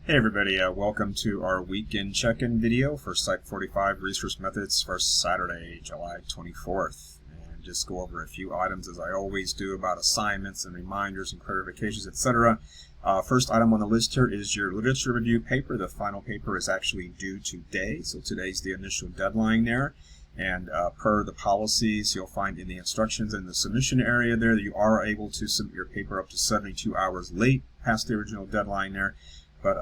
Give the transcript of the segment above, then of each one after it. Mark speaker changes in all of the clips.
Speaker 1: Hey everybody, welcome to our weekend check-in video for PSY-45 research methods for Saturday, July 24th. And just go over a few items as I always do about assignments and reminders and clarifications, etc. First item on the list here is your literature review paper. The final paper is actually due today, so today's the initial deadline there. And per the policies, you'll find in the instructions in the submission area there that you are able to submit your paper up to 72 hours late past the original deadline there. But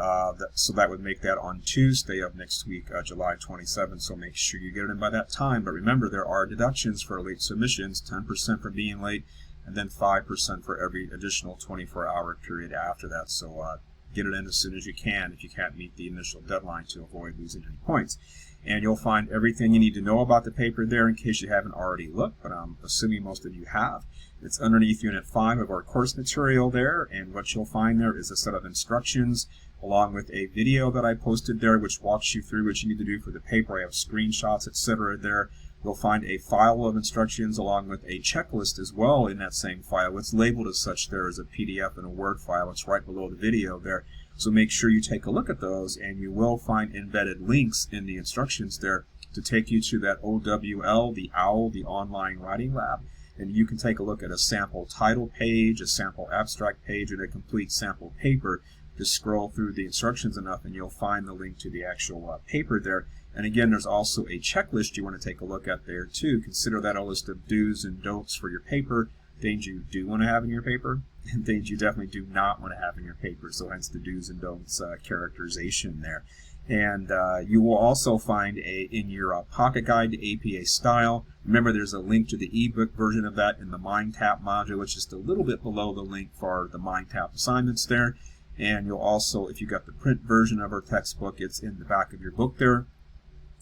Speaker 1: so that would make that on Tuesday of next week, July 27th. So make sure you get it in by that time. But remember, there are deductions for late submissions, 10% for being late, and then 5% for every additional 24-hour period after that. So get it in as soon as you can if you can't meet the initial deadline to avoid losing any points. And you'll find everything you need to know about the paper there in case you haven't already looked, but I'm assuming most of you have. It's underneath Unit 5 of our course material there, and what you'll find there is a set of instructions along with a video that I posted there which walks you through what you need to do for the paper. I have screenshots, etc. there. You'll find a file of instructions along with a checklist as well in that same file. It's labeled as such there as a PDF and a Word file. It's right below the video there. So make sure you take a look at those, and you will find embedded links in the instructions there to take you to that OWL, the OWL, the Online Writing Lab. And you can take a look at a sample title page, a sample abstract page, and a complete sample paper. Just scroll through the instructions enough and you'll find the link to the actual paper there. And again, there's also a checklist you want to take a look at there too. Consider that a list of do's and don'ts for your paper, things you do want to have in your paper, and things you definitely do not want to have in your paper. So hence the do's and don'ts characterization there. And you will also find in your pocket guide to APA style. Remember, there's a link to the ebook version of that in the MindTap module. It's just a little bit below the link for the MindTap assignments there. And you'll also, if you got the print version of our textbook, it's in the back of your book there.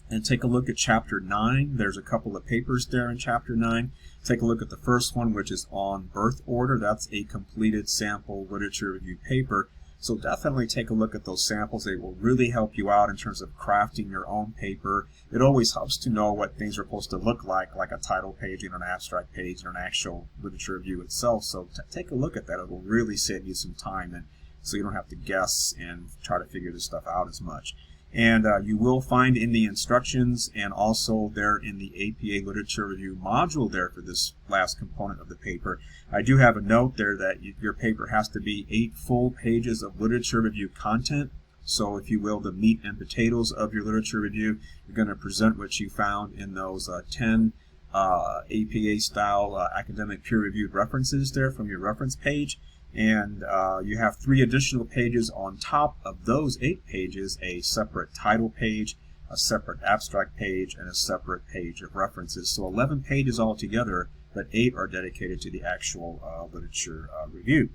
Speaker 1: And take a look at Chapter 9. There's a couple of papers there in Chapter 9. Take a look at the first one, which is on birth order. That's a completed sample literature review paper. So definitely take a look at those samples. They will really help you out in terms of crafting your own paper. It always helps to know what things are supposed to look like a title page and an abstract page and an actual literature review itself. So take a look at that. It will really save you some time, and so you don't have to guess and try to figure this stuff out as much. And you will find in the instructions and also there in the APA Literature Review module there for this last component of the paper, I do have a note there that your paper has to be 8 full pages of literature review content. So if you will, the meat and potatoes of your literature review, you're going to present what you found in those 10 APA-style academic peer-reviewed references there from your reference page. And you have 3 additional pages on top of those 8 pages, a separate title page, a separate abstract page, and a separate page of references. So 11 pages altogether, but 8 are dedicated to the actual literature review.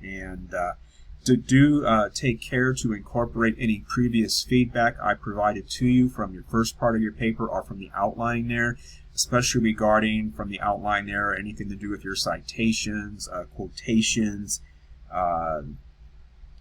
Speaker 1: And take care to incorporate any previous feedback I provided to you from your first part of your paper or from the outline there, especially regarding from the outline there anything to do with your citations, quotations,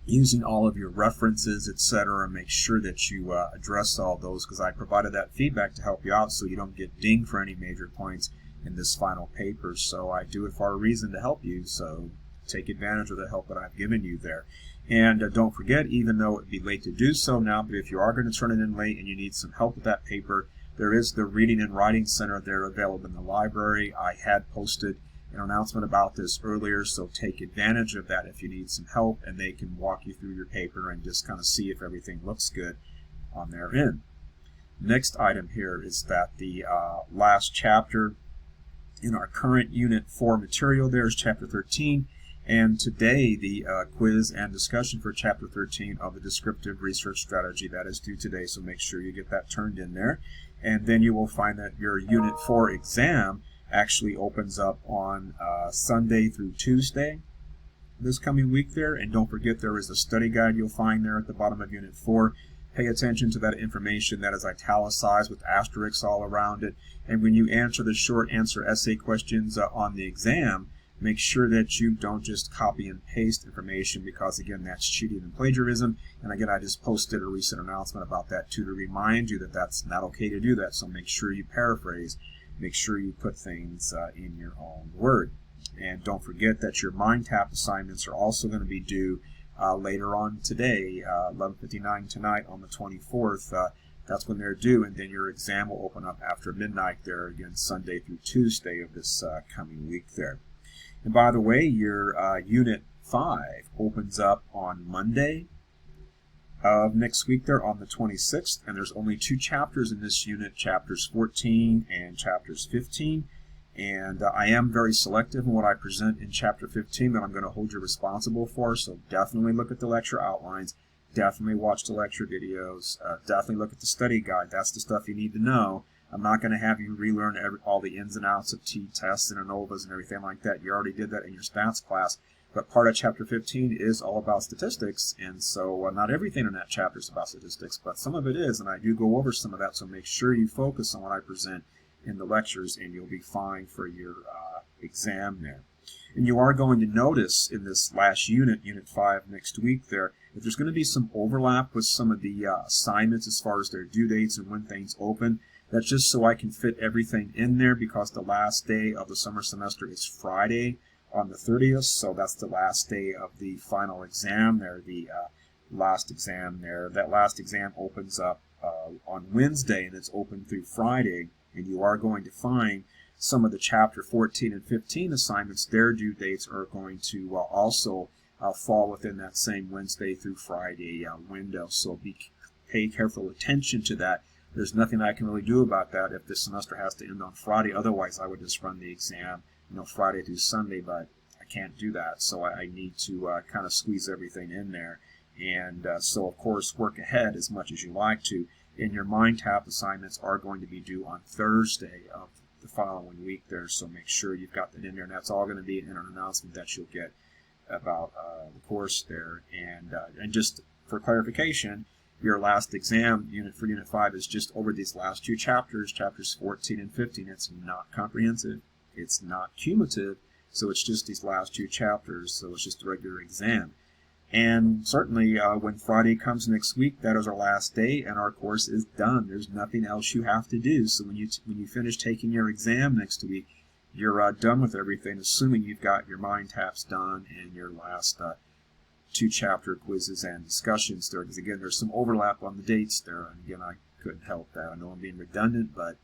Speaker 1: using all of your references, etc. Make sure that you address all those, because I provided that feedback to help you out so you don't get dinged for any major points in this final paper. So I do it for a reason, to help you, so take advantage of the help that I've given you there. And don't forget, even though it would be late to do so now, but if you are going to turn it in late and you need some help with that paper, there is the Reading and Writing Center there available in the library. I had posted an announcement about this earlier, so take advantage of that if you need some help, and they can walk you through your paper and just kind of see if everything looks good on their end. Next item here is that the last chapter in our current Unit 4 material there is Chapter 13, and today the quiz and discussion for Chapter 13 of the Descriptive Research Strategy, that is due today, so make sure you get that turned in there. And then you will find that your Unit 4 exam actually opens up on Sunday through Tuesday this coming week there. And don't forget, there is a study guide you'll find there at the bottom of Unit 4. Pay attention to that information that is italicized with asterisks all around it. And when you answer the short answer essay questions on the exam, make sure that you don't just copy and paste information, because again, that's cheating and plagiarism. And again, I just posted a recent announcement about that too, to remind you that that's not okay to do that. So make sure you paraphrase, make sure you put things in your own word. And don't forget that your MindTap assignments are also going to be due later on today, 11:59 tonight on the 24th. That's when they're due, and then your exam will open up after midnight there again, Sunday through Tuesday of this coming week there. And by the way, your Unit 5 opens up on Monday of next week there on the 26th, and there's only 2 chapters in this unit, chapters 14 and chapters 15. And I am very selective in what I present in chapter 15 that I'm going to hold you responsible for, so definitely look at the lecture outlines, definitely watch the lecture videos, definitely look at the study guide. That's the stuff you need to know. I'm not going to have you relearn all the ins and outs of t-tests and ANOVAs and everything like that. You already did that in your stats class. But part of chapter 15 is all about statistics, and so not everything in that chapter is about statistics, but some of it is, and I do go over some of that, so make sure you focus on what I present in the lectures, and you'll be fine for your exam there. And you are going to notice in this last unit, Unit 5 next week there, that there's going to be some overlap with some of the assignments as far as their due dates and when things open. That's just so I can fit everything in there, because the last day of the summer semester is Friday on the 30th, so that's the last day of the final exam there, the last exam there. That last exam opens up on Wednesday, and it's open through Friday, and you are going to find some of the chapter 14 and 15 assignments, their due dates are going to also fall within that same Wednesday through Friday window, so pay careful attention to that. There's nothing I can really do about that if the semester has to end on Friday. Otherwise, I would just run the exam, Friday through Sunday, but I can't do that, so I need to kind of squeeze everything in there. And so, of course, work ahead as much as you like to. And your MindTap assignments are going to be due on Thursday of the following week there, so make sure you've got that in there. And that's all going to be in an announcement that you'll get about the course there. And just for clarification, your last exam unit for Unit 5 is just over these last 2 chapters, chapters 14 and 15. It's not comprehensive. It's not cumulative, so it's just these last 2 chapters, so it's just a regular exam. And certainly when Friday comes next week, that is our last day, and our course is done. There's nothing else you have to do. So when you finish taking your exam next week, you're done with everything, assuming you've got your MindTaps done and your last 2 chapter quizzes and discussions there, because again, there's some overlap on the dates there, and again, I couldn't help that. I know I'm being redundant, but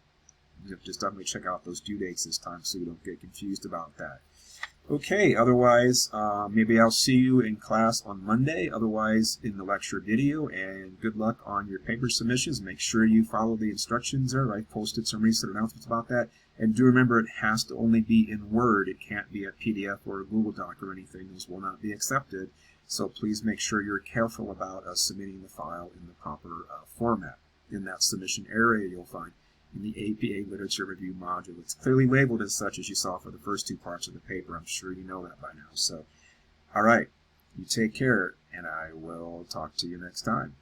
Speaker 1: just definitely check out those due dates this time so you don't get confused about that. Okay, otherwise, maybe I'll see you in class on Monday, otherwise in the lecture video, and good luck on your paper submissions. Make sure you follow the instructions there. I posted some recent announcements about that, and do remember it has to only be in Word. It can't be a PDF or a Google Doc or anything. Those will not be accepted, so please make sure you're careful about submitting the file in the proper format. In that submission area, you'll find in the APA Literature Review module. It's clearly labeled as such, as you saw for the first 2 parts of the paper. I'm sure you know that by now. So, all right, you take care, and I will talk to you next time.